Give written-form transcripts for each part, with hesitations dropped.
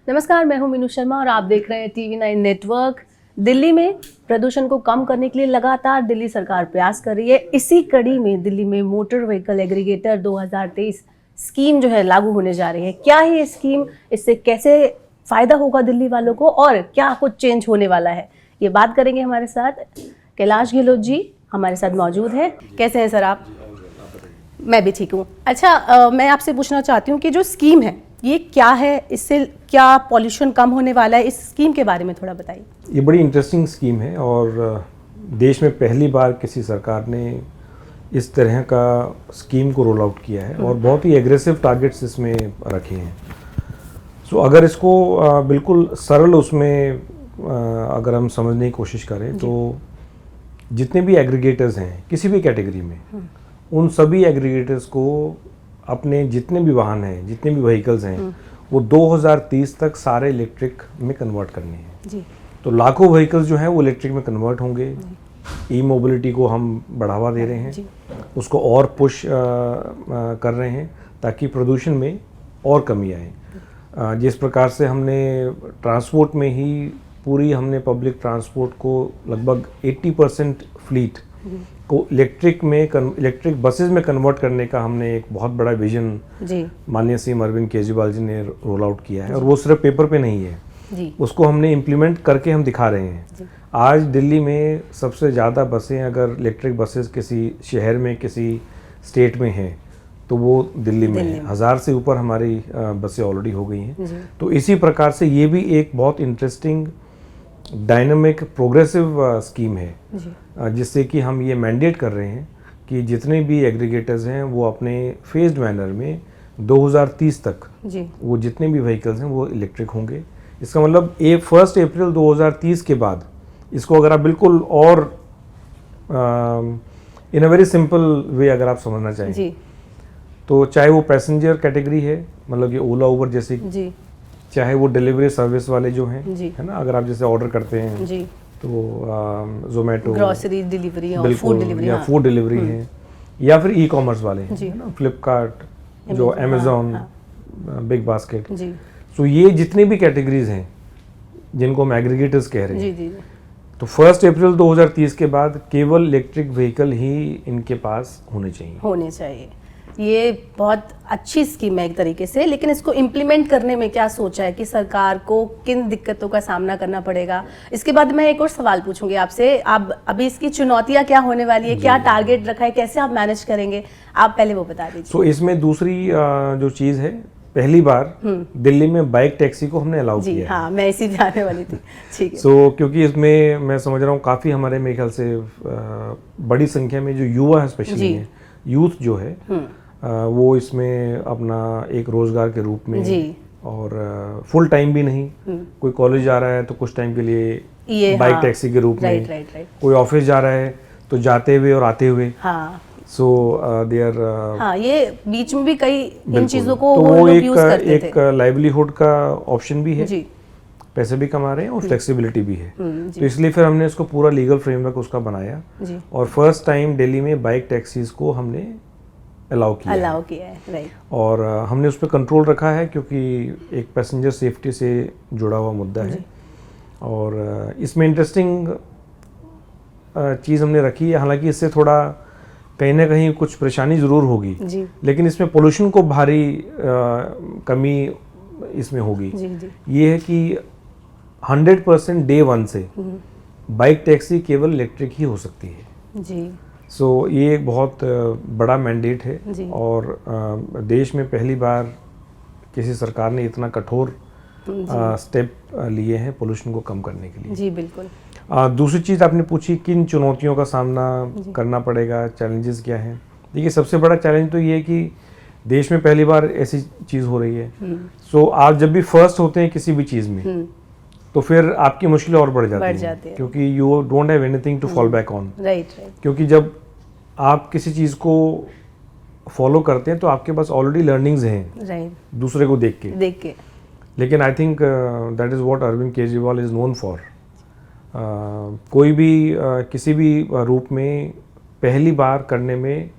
नमस्कार, मैं हूं मीनू शर्मा और आप देख रहे हैं TV9 नेटवर्क। दिल्ली में प्रदूषण को कम करने के लिए लगातार दिल्ली सरकार प्रयास कर रही है। इसी कड़ी में दिल्ली में मोटर व्हीकल एग्रीगेटर 2023 स्कीम जो है लागू होने जा रही है। क्या है ये स्कीम, इससे कैसे फायदा होगा दिल्ली वालों को और क्या कुछ चेंज होने वाला है, ये बात करेंगे। हमारे साथ कैलाश गहलोत जी हमारे साथ मौजूद हैं। कैसे हैं सर आप? मैं भी ठीक हूँ। अच्छा, मैं आपसे पूछना चाहती हूँ कि जो स्कीम है ये क्या है, इससे क्या पॉल्यूशन कम होने वाला है, इस स्कीम के बारे में थोड़ा बताइए। ये बड़ी इंटरेस्टिंग स्कीम है और देश में पहली बार किसी सरकार ने इस तरह का स्कीम को रोल आउट किया है और बहुत ही एग्रेसिव टारगेट्स इसमें रखे हैं। सो अगर इसको बिल्कुल सरल उसमें अगर हम समझने की कोशिश करें तो जितने भी एग्रीगेटर्स हैं किसी भी कैटेगरी में, उन सभी एग्रीगेटर्स को अपने जितने भी वाहन हैं, जितने भी व्हीकल्स हैं, वो 2030 तक सारे इलेक्ट्रिक में कन्वर्ट करने हैं जी। तो लाखों व्हीकल्स जो हैं वो इलेक्ट्रिक में कन्वर्ट होंगे। ई मोबिलिटी को हम बढ़ावा दे रहे हैं, उसको और पुश कर रहे हैं ताकि प्रदूषण में और कमी आए। जिस प्रकार से हमने ट्रांसपोर्ट में ही हमने पब्लिक ट्रांसपोर्ट को लगभग 80% फ्लीट को इलेक्ट्रिक बसेस में कन्वर्ट करने का हमने एक बहुत बड़ा विजन माननीय सीएम अरविंद केजरीवाल जी ने रोल आउट किया है और वो सिर्फ पेपर पे नहीं है जी। उसको हमने इम्प्लीमेंट करके हम दिखा रहे हैं। आज दिल्ली में सबसे ज़्यादा बसें अगर इलेक्ट्रिक बसेस किसी शहर में किसी स्टेट में हैं तो वो दिल्ली में है। 1000 से ऊपर हमारी बसें ऑलरेडी हो गई हैं। तो इसी प्रकार से ये भी एक बहुत इंटरेस्टिंग डायनामिक प्रोग्रेसिव स्कीम है जिससे कि हम ये मैंडेट कर रहे हैं कि जितने भी एग्रीगेटर्स हैं वो अपने फेज्ड मैनर में 2030 तक वो जितने भी व्हीकल्स हैं वो इलेक्ट्रिक होंगे। इसका मतलब 1 अप्रैल 2030 के बाद इसको अगर आप बिल्कुल और इन अ वेरी सिंपल वे अगर आप समझना चाहें तो चाहे वो पैसेंजर कैटेगरी है, मतलब ये ओला उबर जैसे, चाहे वो डिलीवरी सर्विस वाले जो हैं, है ना, अगर आप जैसे ऑर्डर करते हैं जी। तो जोमेटो, ग्रोसरी डिलीवरी और फूड डिलीवरी, या फूड डिलीवरी है, या फिर ई कॉमर्स वाले हैं ना, फ्लिपकार्ट, जो अमेजोन, बिग बास्केट। सो ये जितने भी कैटेगरीज हैं जिनको हम एग्रीगेटर्स कह रहे हैं, तो 1 अप्रैल 2030 के बाद केवल इलेक्ट्रिक व्हीकल ही इनके पास होने चाहिए। ये बहुत अच्छी स्कीम है एक तरीके से, लेकिन इसको इम्प्लीमेंट करने में क्या सोचा है कि सरकार को किन दिक्कतों का सामना करना पड़ेगा? इसके बाद मैं एक और सवाल पूछूंगी आपसे। आप अभी इसकी चुनौतियां क्या होने वाली है, क्या टारगेट रखा है, कैसे आप मैनेज करेंगे, आप पहले वो बता दीजिए। तो इसमें दूसरी जो चीज़ है, पहली बार दिल्ली में बाइक टैक्सी को हमने अलाउ किया है। हाँ, मैं इसी पे आने वाली थी। ठीक है। सो क्योंकि इसमें मैं समझ रहा हूँ काफ़ी हमारे मेरे ख्याल से बड़ी संख्या में जो युवा है, स्पेशली है, यूथ जो है, वो इसमें अपना एक रोजगार के रूप में और फुल टाइम भी नहीं, कोई कॉलेज जा रहा है तो कुछ टाइम के लिए बाइक टैक्सी के रूप में, कोई ऑफिस जा रहा है तो जाते हुए और आते हुए। सो दे आर ये बीच में भी कई इन चीजों को तो वो एक लाइवलीहुड का ऑप्शन भी है, पैसे भी कमा रहे हैं और फ्लेक्सिबिलिटी भी है। तो इसलिए फिर हमने इसको पूरा लीगल फ्रेमवर्क उसका बनाया और फर्स्ट टाइम दिल्ली में बाइक टैक्सीज को हमने अलाउ किया है राइट। और हमने उस पर कंट्रोल रखा है क्योंकि एक पैसेंजर सेफ्टी से जुड़ा हुआ मुद्दा है। और इसमें इंटरेस्टिंग चीज़ हमने रखी है, हालांकि इससे थोड़ा कहीं ना कहीं कुछ परेशानी ज़रूर होगी, लेकिन इसमें पोल्यूशन को भारी कमी इसमें होगी। ये है कि 100% डे 1 से बाइक टैक्सी केवल इलेक्ट्रिक ही हो सकती है। सो ये एक बहुत बड़ा मैंडेट है और देश में पहली बार किसी सरकार ने इतना कठोर स्टेप लिए हैं पोल्यूशन को कम करने के लिए। जी बिल्कुल। दूसरी चीज़ आपने पूछी किन चुनौतियों का सामना करना पड़ेगा, चैलेंजेस क्या हैं। देखिए, सबसे बड़ा चैलेंज तो ये है कि देश में पहली बार ऐसी चीज़ हो रही है। सो आप जब भी फर्स्ट होते हैं किसी भी चीज़ में तो फिर आपकी मुश्किलें और बढ़ जाती हैं क्योंकि you don't have anything to fall back on. क्योंकि जब आप किसी चीज़ को फॉलो करते हैं तो आपके पास ऑलरेडी लर्निंग्स हैं दूसरे को देख के। लेकिन I think that is what Arvind Kejriwal is known for. कोई भी किसी भी रूप में पहली बार करने में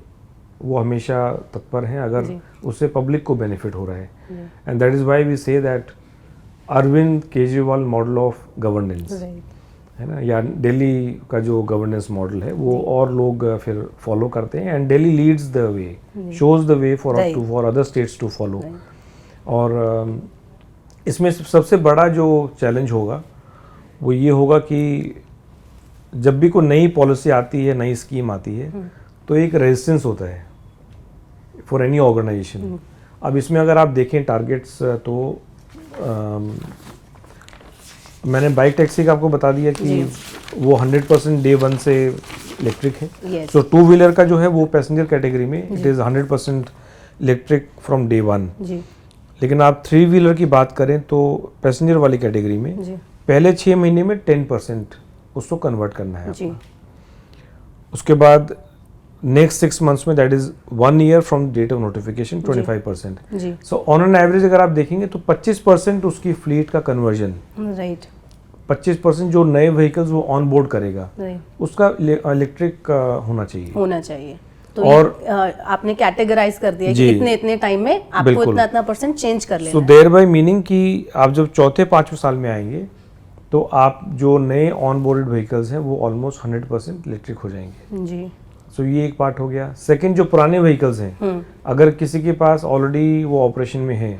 वो हमेशा तत्पर हैं अगर उससे पब्लिक को बेनिफिट हो रहा है। And that is why we say that Arvind Kejriwal model of governance है ना, या दिल्ली का जो गवर्नेंस मॉडल है वो और लोग फिर फॉलो करते हैं, and Delhi leads the way, shows the way for other states to follow. और इसमें सबसे बड़ा जो चैलेंज होगा वो ये होगा कि जब भी कोई नई पॉलिसी आती है, नई स्कीम आती है, तो एक रेजिस्टेंस होता है फॉर एनी ऑर्गेनाइजेशन। अब इसमें अगर आप देखें टारगेट्स, तो मैंने बाइक टैक्सी का आपको बता दिया कि वो 100% डे 1 से इलेक्ट्रिक है। सो टू व्हीलर का जो है वो पैसेंजर कैटेगरी में it is 100% electric from day 1। लेकिन आप 3 व्हीलर की बात करें तो पैसेंजर वाली कैटेगरी में पहले 6 महीने में 10% उसको कन्वर्ट करना है आपका। उसके बाद नेक्स्ट 6 मंथ्स में, that is 1 year from date of notification, 25%। So on an average अगर आप देखेंगे तो 25% उसकी फ्लीट का कन्वर्जन, 25% जो नए व्हीकल्स वो ऑन बोर्ड करेगा उसका इलेक्ट्रिक होना चाहिए। तो और आपने कैटेगराइज कर दिया कि इतने इतने टाइम में आपको इतना परसेंट चेंज कर लेना है। सो देयर बाय मीनिंग कि आप जब चौथे 5वें साल में आएंगे तो आप जो नए ऑन बोर्डेड व्हीकल्स हैं वो ऑलमोस्ट 100% इलेक्ट्रिक हो जाएंगे जी। सो ये एक पार्ट हो गया। सेकंड, जो पुराने व्हीकल्स हैं, अगर किसी के पास ऑलरेडी वो ऑपरेशन में है,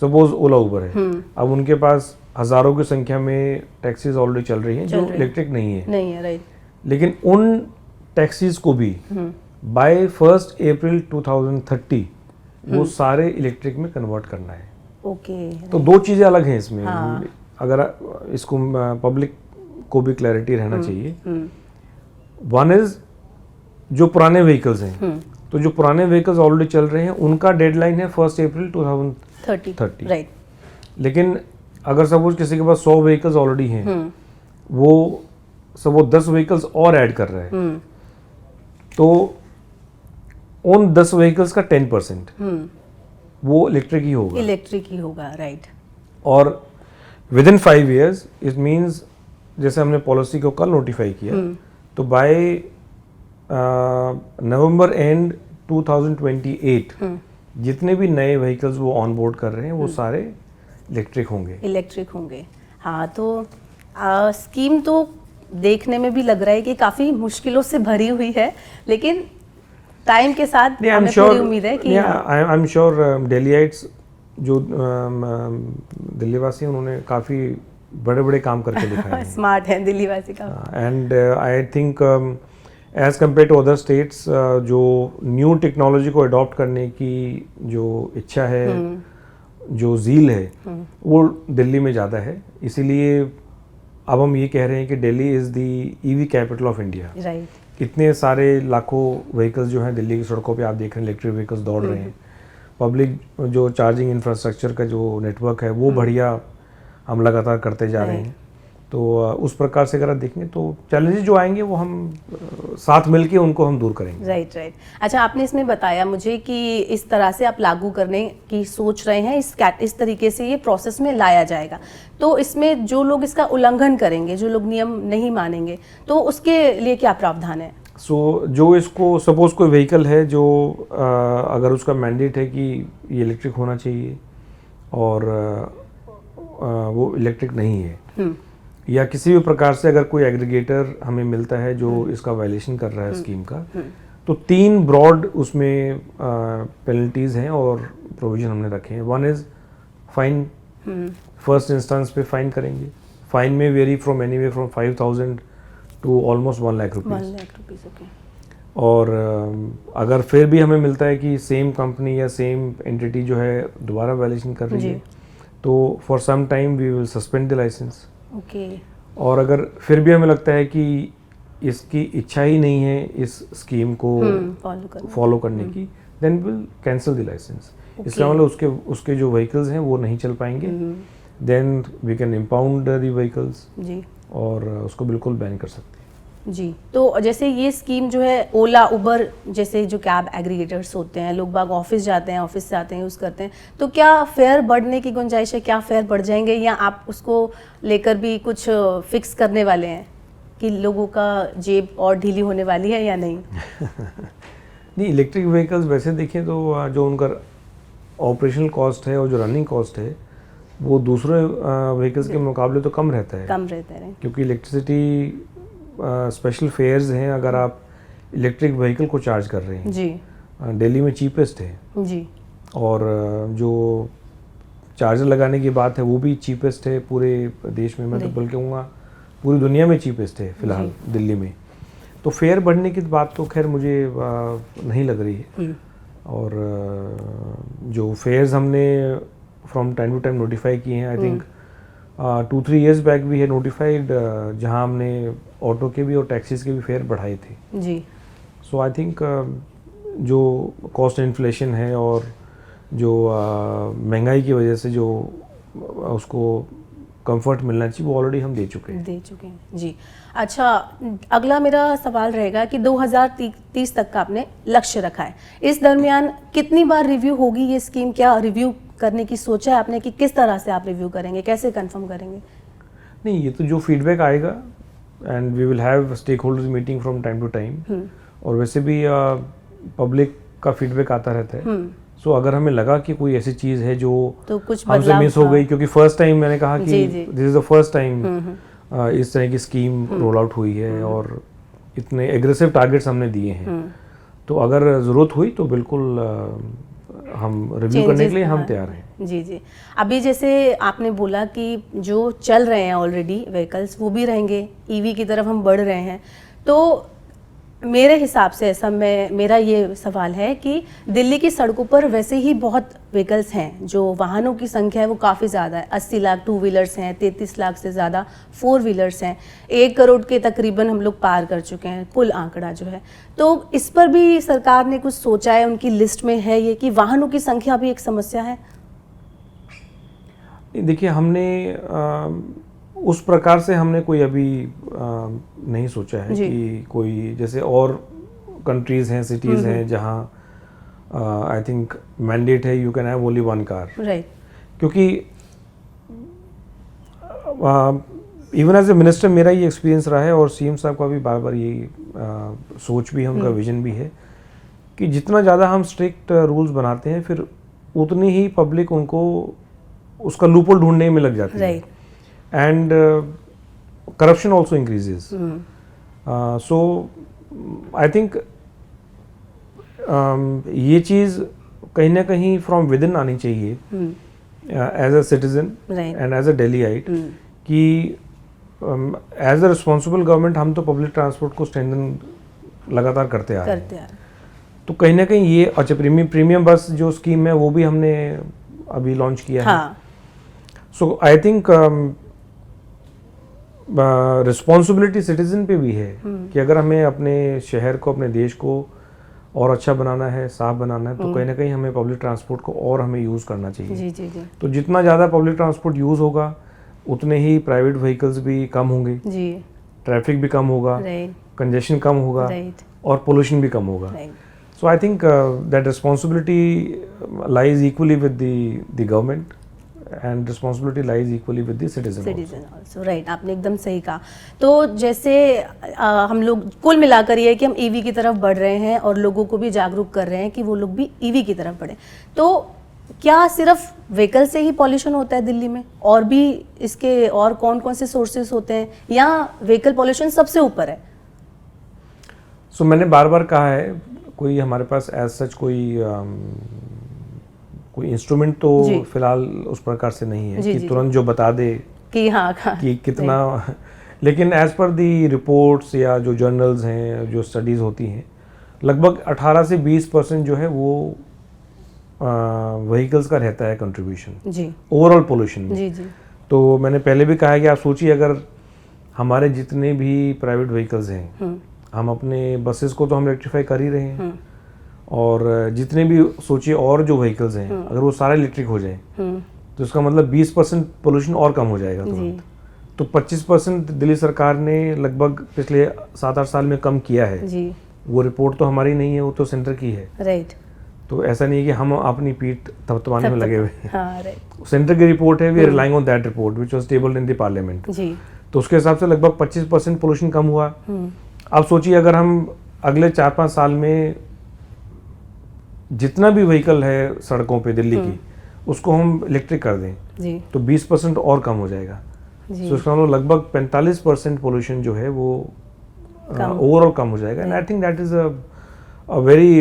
सपोज ओला उबर है, अब उनके पास हजारों की संख्या में टैक्सीज ऑलरेडी चल रही हैं जो इलेक्ट्रिक नहीं है, राइट। लेकिन उन टैक्सीज को भी बाय 1 अप्रैल 2030 वो सारे इलेक्ट्रिक में कन्वर्ट करना है। ओके, तो दो चीजें अलग हैं इसमें। अगर इसको पब्लिक को भी क्लैरिटी रहना चाहिए। वन इज जो पुराने व्हीकल्स हैं, तो जो पुराने व्हीकल्स ऑलरेडी चल रहे हैं उनका डेडलाइन है 1 अप्रैल 2030, राइट। लेकिन अगर सपोज किसी के पास 100 व्हीकल्स ऑलरेडी हैं, वो 10 व्हीकल्स और ऐड कर रहा है, तो उन 10 व्हीकल्स का 10% वो इलेक्ट्रिक ही होगा, राइट। और with in 5 years it means, जैसे हमने पॉलिसी को कल नोटिफाई किया, तो बाय नवंबर एंड 2028 जितने भी नए व्हीकल्स वो ऑन बोर्ड कर रहे हैं वो सारे इलेक्ट्रिक होंगे। हाँ, तो स्कीम तो देखने में भी लग रहा है कि काफ़ी मुश्किलों से भरी हुई है, लेकिन टाइम के साथ हमें पूरी उम्मीद है कि आई एम श्योर दिल्लीइट्स जो दिल्ली वासी उन्होंने काफ़ी बड़े बड़े काम करके दिखाए हैं। स्मार्ट हैं दिल्ली वासी का। And I think as compare to other states, जो न्यू टेक्नोलॉजी को अडॉप्ट करने की जो इच्छा है, जो ज़ील है, वो दिल्ली में ज़्यादा है। इसीलिए अब हम ये कह रहे हैं कि Delhi is the EV capital of India, right. इतने सारे लाखों व्हीकल्स जो हैं दिल्ली की सड़कों पे आप देख रहे हैं, इलेक्ट्रिक व्हीकल्स दौड़ रहे हैं। पब्लिक जो चार्जिंग इंफ्रास्ट्रक्चर का जो नेटवर्क है वो बढ़िया हम लगातार करते जा रहे हैं। तो उस प्रकार से अगर आप देखेंगे तो चैलेंजेस जो आएंगे वो हम साथ मिलके उनको हम दूर करेंगे। राइट। अच्छा, आपने इसमें बताया मुझे कि इस तरह से आप लागू करने की सोच रहे हैं, इस तरीके से ये प्रोसेस में लाया जाएगा। तो इसमें जो लोग इसका उल्लंघन करेंगे, जो लोग नियम नहीं मानेंगे, तो उसके लिए क्या प्रावधान है? जो इसको सपोज कोई व्हीकल है जो अगर उसका मैंडेट है कि ये इलेक्ट्रिक होना चाहिए और वो इलेक्ट्रिक नहीं है, या किसी भी प्रकार से अगर कोई एग्रीगेटर हमें मिलता है जो इसका वायलेशन कर रहा है स्कीम का, तो 3 ब्रॉड उसमें पेनल्टीज हैं और प्रोविजन हमने रखे हैं। One is fine, first instance पे फाइन करेंगे। फाइन में very from anyway from 5,000 to almost 1 lakh rupees. और अगर फिर भी हमें मिलता है कि सेम कंपनी या सेम एंटिटी जो है दोबारा वायलेशन कर रही है, तो for some time we will suspend the licence. और अगर फिर भी हमें लगता है कि इसकी इच्छा ही नहीं है इस स्कीम को फॉलो करने की, then will cancel the licence. इसका मतलब उसके जो व्हीकल्स हैं वो नहीं चल पाएंगे, then we can impound the vehicles और उसको बिल्कुल बैन कर सकते हैं जी। तो जैसे ये स्कीम जो है, ओला उबर जैसे जो कैब एग्रीगेटर्स होते हैं, लोग बाग ऑफिस जाते हैं, ऑफिस से आते हैं, यूज़ करते हैं, तो क्या फेयर बढ़ने की गुंजाइश है? क्या फेयर बढ़ जाएंगे, या आप उसको लेकर भी कुछ फिक्स करने वाले हैं कि लोगों का जेब और ढीली होने वाली है या नहीं? नहीं, इलेक्ट्रिक व्हीकल्स वैसे देखें तो जो उनका ऑपरेशनल कॉस्ट है और जो रनिंग कॉस्ट है वो दूसरे व्हीकल्स के मुकाबले तो कम रहता है, कम रहता है। क्योंकि इलेक्ट्रिसिटी स्पेशल फेयर्स हैं अगर आप इलेक्ट्रिक व्हीकल को चार्ज कर रहे हैं जी दिल्ली में चीपेस्ट है, जी और जो चार्जर लगाने की बात है वो भी चीपेस्ट है पूरे देश में, मैं तो बल्कि कहूँगा पूरी दुनिया में चीपेस्ट है फिलहाल दिल्ली में। तो फेयर बढ़ने की बात तो खैर मुझे नहीं लग रही है, और जो फेयर्स हमने from time to time notify किए हैं, आई थिंक 2-3 years बैक भी है नोटिफाइड, जहां हमने ऑटो के भी और टैक्सीज के भी फेयर बढ़ाए थे जी। सो आई थिंक जो कॉस्ट इन्फ्लेशन है और जो महंगाई की वजह से जो उसको कंफर्ट मिलना चाहिए वो ऑलरेडी हम दे चुके हैं जी। अच्छा, अगला मेरा सवाल रहेगा कि 2030 तक का आपने लक्ष्य रखा है, इस दरमियान कितनी बार रिव्यू होगी ये स्कीम? क्या रिव्यू करने की सोचा है आपने कि किस तरह से आप रिव्यू करेंगे, कैसे कंफर्म करेंगे? नहीं, ये तो जो फीडबैक आएगा and we will have stakeholders meeting from time to time, और वैसे भी पब्लिक का फीडबैक आता रहता है। सो अगर हमें लगा कि कोई ऐसी चीज़ है जो तो कुछ हमसे मिस हो गई, क्योंकि फर्स्ट टाइम मैंने कहा कि this is the first time इस तरह की स्कीम रोल आउट हुई है और इतने एग्रेसिव टारगेट्स हमने दिए हैं, तो अगर ज़रूरत हुई तो बिल्कुल हम रिव्यू करने के लिए हम तैयार हैं। जी जी। अभी जैसे आपने बोला कि जो चल रहे हैं ऑलरेडी व्हीकल्स वो भी रहेंगे, ईवी की तरफ हम बढ़ रहे हैं, तो मेरे हिसाब से ऐसा मेरा ये सवाल है कि दिल्ली की सड़कों पर वैसे ही बहुत व्हीकल्स हैं, जो वाहनों की संख्या है वो काफ़ी ज़्यादा है, 80 लाख 2 व्हीलर्स हैं, 33 लाख से ज़्यादा 4 व्हीलर्स हैं, 1 करोड़ के तकरीबन हम लोग पार कर चुके हैं कुल आंकड़ा जो है। तो इस पर भी सरकार ने कुछ सोचा है, उनकी लिस्ट में है ये कि वाहनों की संख्या भी एक समस्या है? देखिए, हमने उस प्रकार से हमने कोई अभी नहीं सोचा है कि कोई जैसे और कंट्रीज हैं, सिटीज़ हैं जहां आई थिंक मैंडेट है you can have only 1 car, right. क्योंकि इवन एज ए मिनिस्टर मेरा ये एक्सपीरियंस रहा है और सीएम साहब का भी बार बार यही सोच भी है, उनका विजन भी है कि जितना ज़्यादा हम स्ट्रिक्ट रूल्स बनाते हैं फिर उतनी ही पब्लिक उनको उसका लूपहोल ढूंढने में लग जाती है, and corruption also increases. So I think ये चीज़ कहीं ना कहीं from within आनी चाहिए as a citizen and as a Delhiite कि as a responsible government हम तो public transport को strengthen लगातार करते आ रहे हैं। तो कहीं ना कहीं ये अच्छा प्रीमियम बस जो स्कीम है वो भी हमने अभी लॉन्च किया है। सो आई थिंक रिस्पॉन्सिबिलिटी सिटीजन पे भी है कि अगर हमें अपने शहर को, अपने देश को और अच्छा बनाना है, साफ बनाना है, तो कहीं ना कहीं हमें पब्लिक ट्रांसपोर्ट को और हमें यूज़ करना चाहिए। जी जी जी। तो जितना ज़्यादा पब्लिक ट्रांसपोर्ट यूज़ होगा उतने ही प्राइवेट व्हीकल्स भी कम होंगे जी, ट्रैफिक भी कम होगा, कंजेशन कम होगा और पोल्यूशन भी कम होगा। So I think that responsibility lies equally with the government and responsibility lies equally with the citizen also. Right, आपने एकदम सही कहा। तो जैसे हम लोग कुल मिलाकर ये है कि हम ईवी की तरफ बढ़ रहे हैं और लोगों को भी जागरूक कर रहे हैं कि वो लोग भी ईवी की तरफ बढ़े, तो क्या सिर्फ व्हीकल से ही पॉल्यूशन होता है दिल्ली में, और भी इसके और कौन कौन से सोर्सेस होते हैं, या व्हीकल पॉल्यूशन सबसे ऊपर है? सो मैंने बार बार कहा है, कोई हमारे पास एज सच कोई इंस्ट्रूमेंट तो फिलहाल उस प्रकार से नहीं है कि तुरंत जो बता दे कि हाँ कि कितना, लेकिन एज पर दी रिपोर्ट्स या जो जर्नल्स हैं, जो स्टडीज़ होती हैं, लगभग 18 से 20% जो है वो व्हीकल्स का रहता है कंट्रीब्यूशन जी ओवरऑल पोल्यूशन में। जी जी। तो मैंने पहले भी कहा है कि आप सोचिए, अगर हमारे जितने भी प्राइवेट व्हीकल्स हैं, हम अपने बसेस को तो हम इलेक्ट्रीफाई कर ही रहे हैं, और जितने भी सोचिए और जो व्हीकल्स हैं अगर वो सारे इलेक्ट्रिक हो जाए तो इसका मतलब 20% पोल्यूशन और कम हो जाएगा तुरंत। तो 25% दिल्ली सरकार ने लगभग पिछले 7-8 साल में कम किया है जी। वो रिपोर्ट तो हमारी नहीं है, वो तो सेंटर की है। राइट। तो ऐसा नहीं है कि हम अपनी पीठ थपथपाने में लगे हुए हैं। हाँ, सेंटर की रिपोर्ट है, we are relying on that report which was tabled in the parliament ji. तो उसके हिसाब से लगभग 25% पोल्यूशन कम हुआ। अब सोचिए, अगर हम अगले 4-5 साल में जितना भी व्हीकल है सड़कों पे दिल्ली की, उसको हम इलेक्ट्रिक कर दें जी तो 20% और कम हो जाएगा। जी तो इसका मतलब लगभग 45% पोल्यूशन जो है वो ओवरऑल कम हो जाएगा। And I think that is a very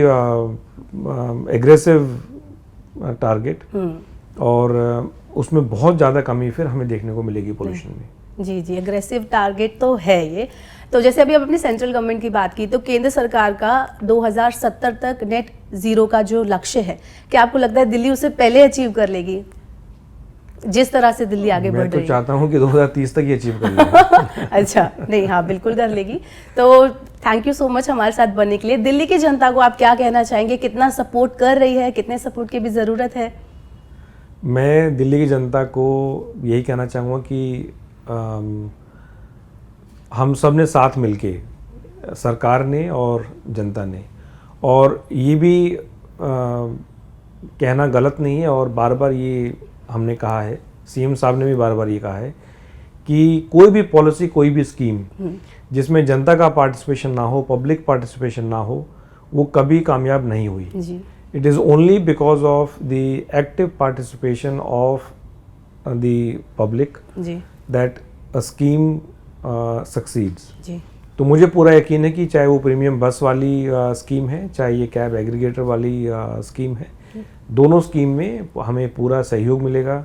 aggressive target, और उसमें बहुत ज़्यादा कमी फिर हमें देखने को मिलेगी पोल्यूशन में। जी जी, एग्रेसिव टारगेट तो है ये। तो जैसे अभी अपनी सेंट्रल गवर्नमेंट की बात की, तो केंद्र सरकार का 2070 तक नेट जीरो का जो लक्ष्य है, क्या आपको लगता है दिल्ली उसे पहले अचीव कर लेगी, जिस तरह से दिल्ली आगे बढ़ मैं तो रही है? चाहता हूँ कि 2030 तक ये अचीव कर लेंगे। अच्छा, नहीं, हाँ बिल्कुल कर लेगी। तो थैंक यू सो मच हमारे साथ बनने के लिए। दिल्ली की जनता को आप क्या कहना चाहेंगे, कितना सपोर्ट कर रही है, कितने सपोर्ट की भी ज़रूरत है? मैं दिल्ली की जनता को यही कहना चाहूँगा कि हम सब ने साथ मिलके, सरकार ने और जनता ने, और ये भी कहना गलत नहीं है और बार बार ये हमने कहा है, सीएम साहब ने भी बार बार ये कहा है कि कोई भी पॉलिसी, कोई भी स्कीम जिसमें जनता का पार्टिसिपेशन ना हो, पब्लिक पार्टिसिपेशन ना हो, वो कभी कामयाब नहीं हुई। जी It is only because of the active participation of the public ji that a scheme succeeds. जी तो मुझे पूरा यकीन है कि चाहे वो प्रीमियम बस वाली स्कीम है, चाहे ये कैब एग्रीगेटर वाली स्कीम है, दोनों स्कीम में हमें पूरा सहयोग मिलेगा,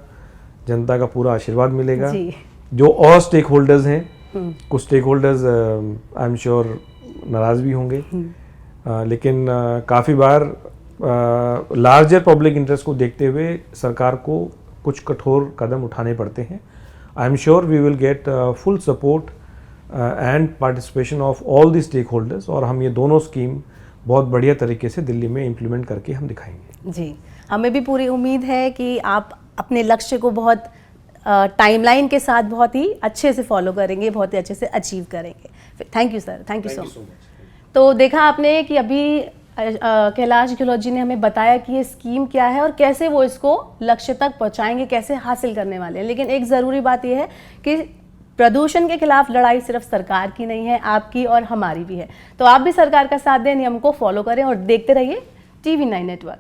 जनता का पूरा आशीर्वाद मिलेगा। जी जो और स्टेक होल्डर्स हैं, कुछ stakeholders I am sure नाराज़ भी होंगे, लेकिन काफ़ी बार लार्जर पब्लिक इंटरेस्ट को देखते हुए सरकार को कुछ कठोर कदम उठाने पड़ते हैं। I am sure we will get full support and participation of all the stakeholders, और हम ये दोनों स्कीम बहुत बढ़िया तरीके से दिल्ली में इम्प्लीमेंट करके हम दिखाएंगे। जी, हमें भी पूरी उम्मीद है कि आप अपने लक्ष्य को बहुत टाइमलाइन के साथ बहुत ही अच्छे से फॉलो करेंगे, बहुत ही अच्छे से अचीव करेंगे। Thank you sir, thank you so much. तो देखा आपने कि अभी कैलाश गहलोत जी ने हमें बताया कि ये स्कीम क्या है और कैसे वो इसको लक्ष्य तक पहुंचाएंगे, कैसे हासिल करने वाले हैं। लेकिन एक ज़रूरी बात यह है कि प्रदूषण के खिलाफ लड़ाई सिर्फ सरकार की नहीं है, आपकी और हमारी भी है। तो आप भी सरकार का साथ दें, नियम को फॉलो करें और देखते रहिए TV9 नेटवर्क।